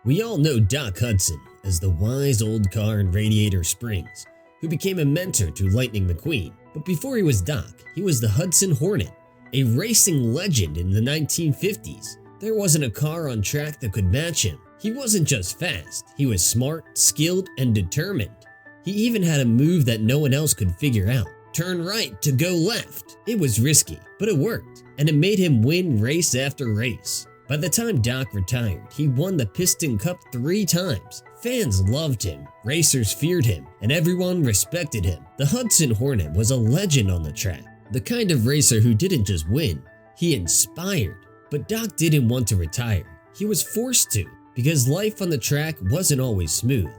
We all know Doc Hudson as the wise old car in Radiator Springs, who became a mentor to Lightning McQueen. But before he was Doc, he was the Hudson Hornet, a racing legend in the 1950s. There wasn't a car on track that could match him. He wasn't just fast, he was smart, skilled, and determined. He even had a move that no one else could figure out. Turn right to go left. It was risky, but it worked, and it made him win race after race. By the time Doc retired, he won the Piston Cup 3 times. Fans loved him, racers feared him, and everyone respected him. The Hudson Hornet was a legend on the track, the kind of racer who didn't just win, he inspired. But Doc didn't want to retire. He was forced to, because life on the track wasn't always smooth.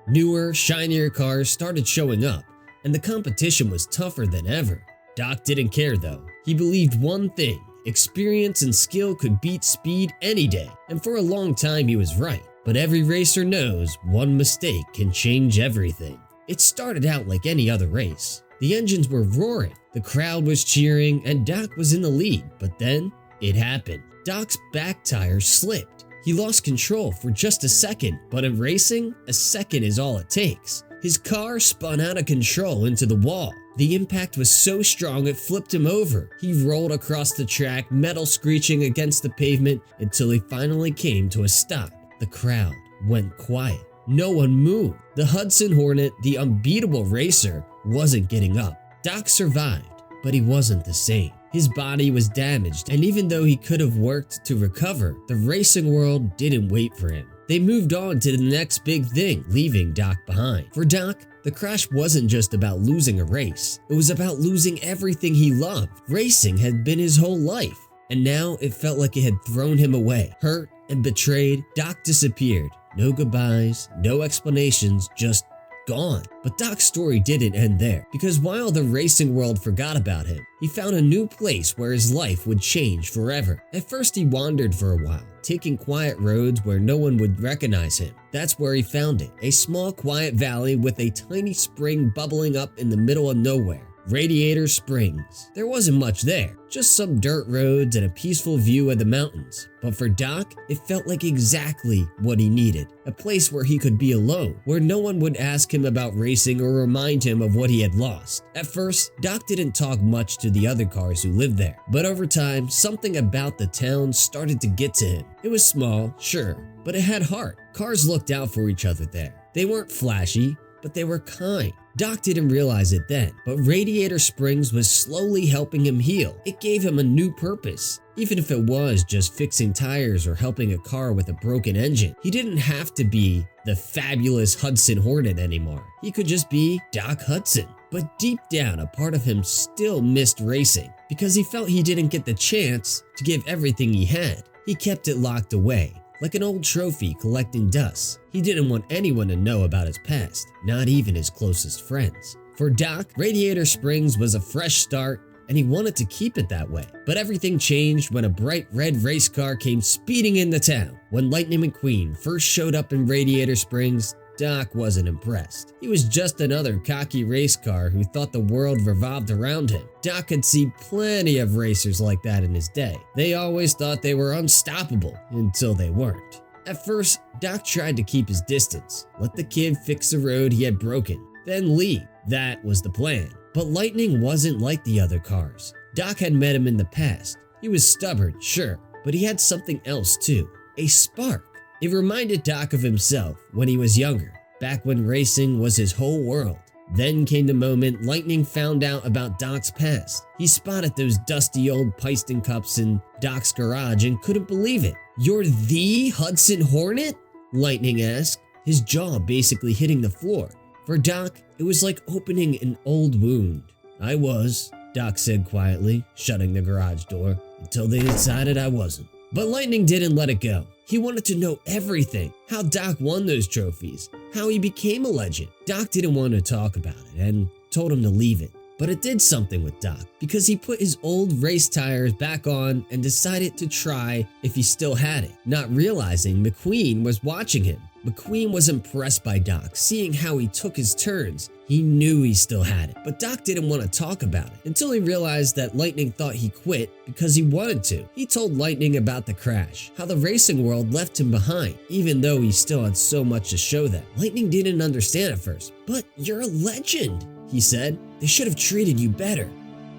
Newer, shinier cars started showing up, and the competition was tougher than ever. Doc didn't care though. He believed one thing: experience and skill could beat speed any day, and for a long time he was right. But every racer knows one mistake can change everything. It started out like any other race. The engines were roaring, the crowd was cheering, and Doc was in the lead, but then it happened. Doc's back tire slipped. He lost control for just a second, but in racing, a second is all it takes. His car spun out of control into the wall. The impact was so strong it flipped him over. He rolled across the track, metal screeching against the pavement until he finally came to a stop. The crowd went quiet. No one moved. The Hudson Hornet, the unbeatable racer, wasn't getting up. Doc survived, but he wasn't the same. His body was damaged, and even though he could have worked to recover, the racing world didn't wait for him. They moved on to the next big thing, leaving Doc behind. For Doc, the crash wasn't just about losing a race. It was about losing everything he loved. Racing had been his whole life, and now it felt like it had thrown him away. Hurt and betrayed, Doc disappeared. No goodbyes, no explanations, just gone. But Doc's story didn't end there, because while the racing world forgot about him, he found a new place where his life would change forever. At first he wandered for a while, taking quiet roads where no one would recognize him. That's where he found it, a small quiet valley with a tiny spring bubbling up in the middle of nowhere. Radiator Springs. There wasn't much there, just some dirt roads and a peaceful view of the mountains. But for Doc, it felt like exactly what he needed. A place where he could be alone, where no one would ask him about racing or remind him of what he had lost. At first, Doc didn't talk much to the other cars who lived there. But over time, something about the town started to get to him. It was small, sure, but it had heart. Cars looked out for each other there. They weren't flashy, but they were kind. Doc didn't realize it then, but Radiator Springs was slowly helping him heal. It gave him a new purpose, even if it was just fixing tires or helping a car with a broken engine. He didn't have to be the fabulous Hudson Hornet anymore. He could just be Doc Hudson. But deep down, a part of him still missed racing, because he felt he didn't get the chance to give everything he had. He kept it locked away, like an old trophy collecting dust. He didn't want anyone to know about his past, not even his closest friends. For Doc, Radiator Springs was a fresh start, and he wanted to keep it that way. But everything changed when a bright red race car came speeding into town. When Lightning McQueen first showed up in Radiator Springs, Doc wasn't impressed. He was just another cocky race car who thought the world revolved around him. Doc had seen plenty of racers like that in his day. They always thought they were unstoppable until they weren't. At first, Doc tried to keep his distance, let the kid fix the road he had broken, then leave. That was the plan. But Lightning wasn't like the other cars. Doc had met him in the past. He was stubborn, sure, but he had something else too, a spark. It reminded Doc of himself when he was younger, back when racing was his whole world. Then came the moment Lightning found out about Doc's past. He spotted those dusty old Piston Cups in Doc's garage and couldn't believe it. "You're the Hudson Hornet?" Lightning asked, his jaw basically hitting the floor. For Doc, it was like opening an old wound. "I was," Doc said quietly, shutting the garage door, "until they decided I wasn't." But Lightning didn't let it go. He wanted to know everything, how Doc won those trophies, how he became a legend. Doc didn't want to talk about it and told him to leave it. But it did something with Doc, because he put his old race tires back on and decided to try if he still had it, not realizing McQueen was watching him. McQueen was impressed by Doc, seeing how he took his turns. He knew he still had it, but Doc didn't want to talk about it until he realized that Lightning thought he quit because he wanted to. He told Lightning about the crash, how the racing world left him behind, even though he still had so much to show them. Lightning didn't understand at first. "But you're a legend," he said. "They should have treated you better."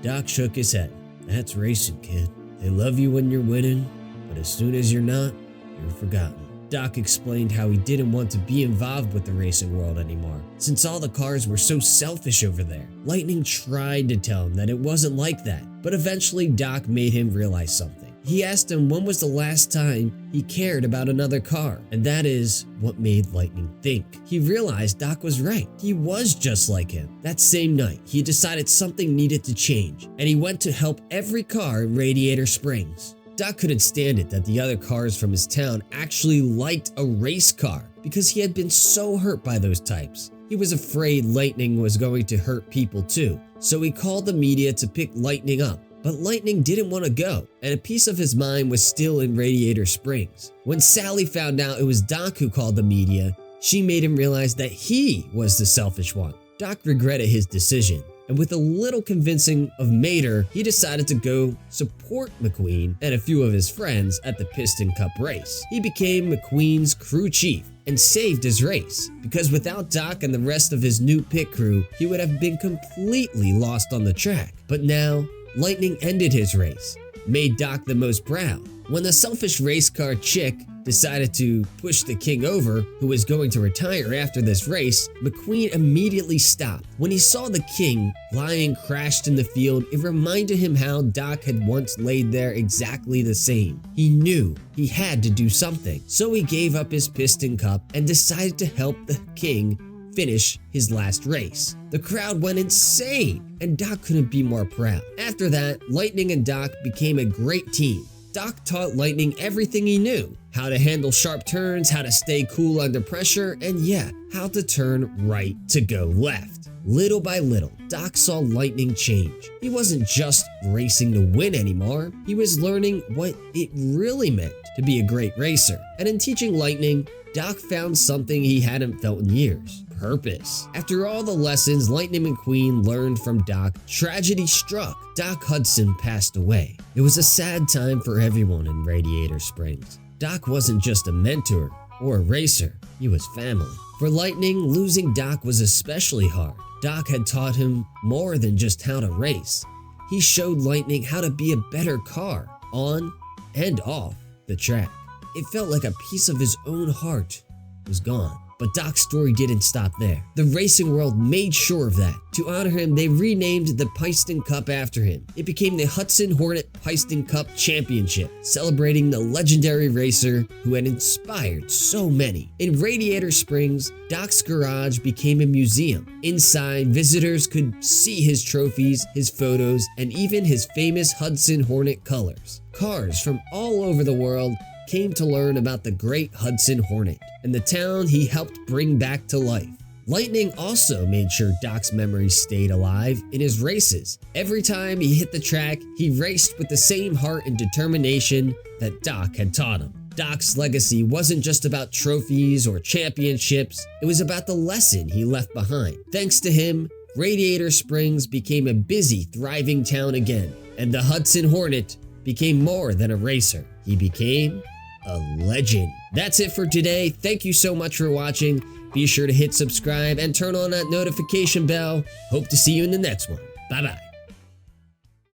Doc shook his head. "That's racing, kid. They love you when you're winning, but as soon as you're not, you're forgotten." Doc explained how he didn't want to be involved with the racing world anymore, since all the cars were so selfish over there. Lightning tried to tell him that it wasn't like that, but eventually Doc made him realize something. He asked him when was the last time he cared about another car, and that is what made Lightning think. He realized Doc was right. He was just like him. That same night, he decided something needed to change, and he went to help every car in Radiator Springs. Doc couldn't stand it that the other cars from his town actually liked a race car because he had been so hurt by those types. He was afraid Lightning was going to hurt people too, so he called the media to pick Lightning up. But Lightning didn't want to go, and a piece of his mind was still in Radiator Springs. When Sally found out it was Doc who called the media, she made him realize that he was the selfish one. Doc regretted his decision, and with a little convincing of Mater, he decided to go support McQueen and a few of his friends at the Piston Cup race. He became McQueen's crew chief and saved his race, because without Doc and the rest of his new pit crew, he would have been completely lost on the track. But now, Lightning ended his race, made Doc the most proud. When the selfish race car chick decided to push the king over, who was going to retire after this race, McQueen immediately stopped. When he saw the king lying crashed in the field, it reminded him how Doc had once laid there exactly the same. He knew he had to do something, so he gave up his Piston Cup and decided to help the king finish his last race. The crowd went insane, and Doc couldn't be more proud. After that, Lightning and Doc became a great team. Doc taught Lightning everything he knew: how to handle sharp turns, how to stay cool under pressure, and yeah, how to turn right to go left. Little by little, Doc saw Lightning change. He wasn't just racing to win anymore. He was learning what it really meant to be a great racer. And in teaching Lightning, Doc found something he hadn't felt in years: purpose. After all the lessons Lightning McQueen learned from Doc, tragedy struck. Doc Hudson passed away. It was a sad time for everyone in Radiator Springs. Doc wasn't just a mentor or a racer, he was family. For Lightning, losing Doc was especially hard. Doc had taught him more than just how to race. He showed Lightning how to be a better car, on and off the track. It felt like a piece of his own heart was gone. But Doc's story didn't stop there. The racing world made sure of that. To honor him, they renamed the Piston Cup after him. It became the Hudson Hornet Piston Cup Championship, celebrating the legendary racer who had inspired so many. In Radiator Springs, Doc's garage became a museum. Inside, visitors could see his trophies, his photos, and even his famous Hudson Hornet colors. Cars from all over the world came to learn about the great Hudson Hornet and the town he helped bring back to life. Lightning also made sure Doc's memories stayed alive in his races. Every time he hit the track, he raced with the same heart and determination that Doc had taught him. Doc's legacy wasn't just about trophies or championships, it was about the lesson he left behind. Thanks to him, Radiator Springs became a busy, thriving town again, and the Hudson Hornet became more than a racer. He became a legend. That's it for today. Thank you so much for watching. Be sure to hit subscribe and turn on that notification bell. Hope to see you in the next one. Bye-bye.